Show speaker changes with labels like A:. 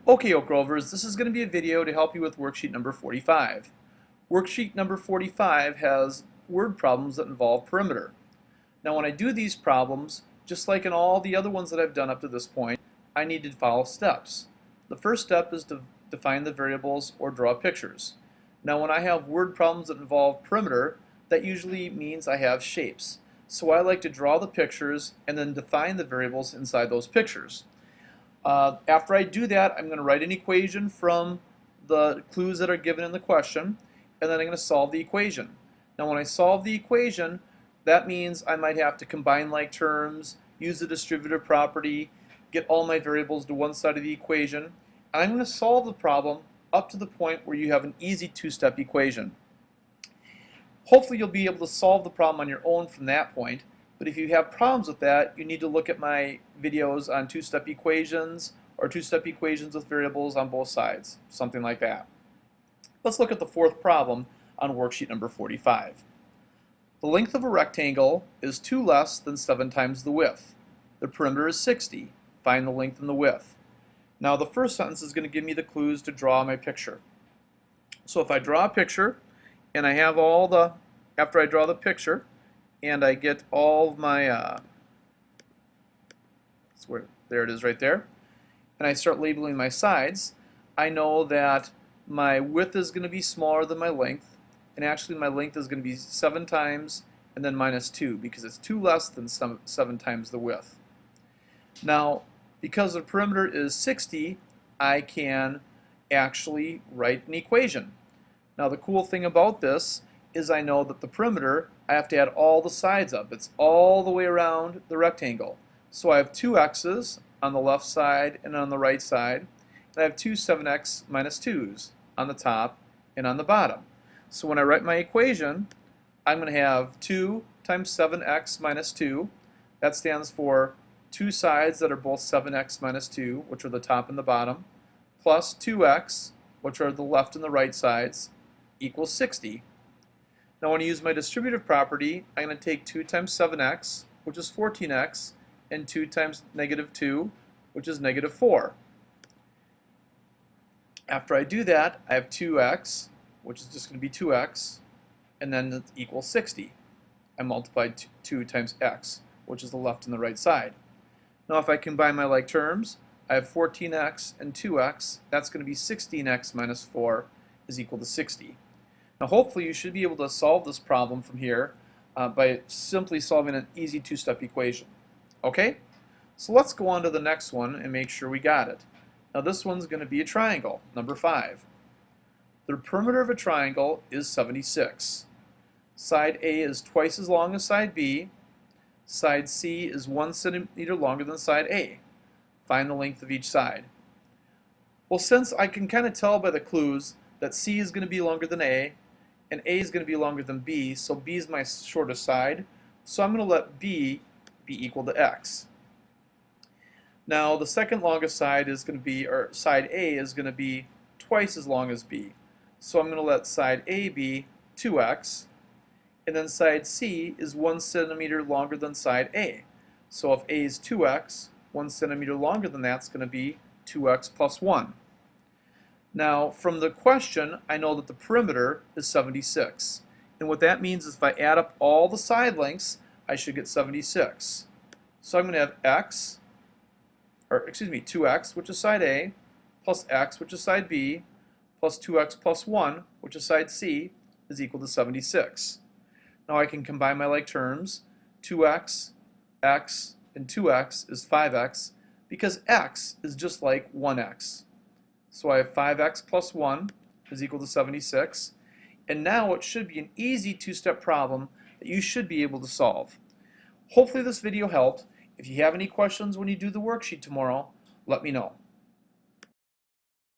A: Okay, Oak Rovers, this is going to be a video to help you with worksheet number 45. Worksheet number 45 has word problems that involve perimeter. Now when I do these problems, just like in all the other ones that I've done up to this point, I need to follow steps. The first step is to define the variables or draw pictures. Now when I have word problems that involve perimeter, that usually means I have shapes. So I like to draw the pictures and then define the variables inside those pictures. After I do that, I'm going to write an equation from the clues that are given in the question, and then I'm going to solve the equation. Now when I solve the equation, that means I might have to combine like terms, use the distributive property, get all my variables to one side of the equation, and I'm going to solve the problem up to the point where you have an easy two-step equation. Hopefully you'll be able to solve the problem on your own from that point. But if you have problems with that, you need to look at my videos on two-step equations or two-step equations with variables on both sides, something like that. Let's look at the fourth problem on worksheet number 45. The length of a rectangle is 2 less than 7 times the width. The perimeter is 60. Find the length and the width. Now the first sentence is going to give me the clues to draw my picture. So if I draw a picture and I have after I draw the picture, and I get all of my, there it is right there, and I start labeling my sides, I know that my width is going to be smaller than my length, and actually my length is going to be 7 times and then minus 2, because it's 2 less than 7 times the width. Now, because the perimeter is 60, I can actually write an equation. Now the cool thing about this is I know that the perimeter, I have to add all the sides up. It's all the way around the rectangle. So I have 2 x's on the left side and on the right side. And I have 2 7x minus 2's on the top and on the bottom. So when I write my equation, I'm going to have 2 times 7x minus 2. That stands for 2 sides that are both 7x minus 2, which are the top and the bottom, plus 2x, which are the left and the right sides, equals 60. Now when I use my distributive property, I'm going to take 2 times 7x, which is 14x, and 2 times negative 2, which is negative 4. After I do that, I have 2x, which is just going to be 2x, and then it equals 60. I multiplied 2 times x, which is the left and the right side. Now if I combine my like terms, I have 14x and 2x. That's going to be 16x minus 4 is equal to 60. Now hopefully you should be able to solve this problem from here by simply solving an easy two-step equation. Okay? So let's go on to the next one and make sure we got it. Now this one's going to be a triangle, number 5. The perimeter of a triangle is 76. Side A is twice as long as side B. Side C is 1 centimeter longer than side A. Find the length of each side. Well, since I can kind of tell by the clues that C is going to be longer than A, and A is going to be longer than B, so B is my shortest side, so I'm going to let B be equal to X. Now the second longest side is going to be, or side A is going to be twice as long as B, so I'm going to let side A be 2X, and then side C is 1 centimeter longer than side A. So if A is 2X, 1 centimeter longer than that's going to be 2X plus 1. Now, from the question, I know that the perimeter is 76. And what that means is if I add up all the side lengths, I should get 76. So I'm going to have 2x, which is side A, plus x, which is side B, plus 2x plus 1, which is side C, is equal to 76. Now I can combine my like terms. 2x, x, and 2x is 5x, because x is just like 1x. So I have 5x plus 1 is equal to 76. And now it should be an easy two-step problem that you should be able to solve. Hopefully this video helped. If you have any questions when you do the worksheet tomorrow, let me know.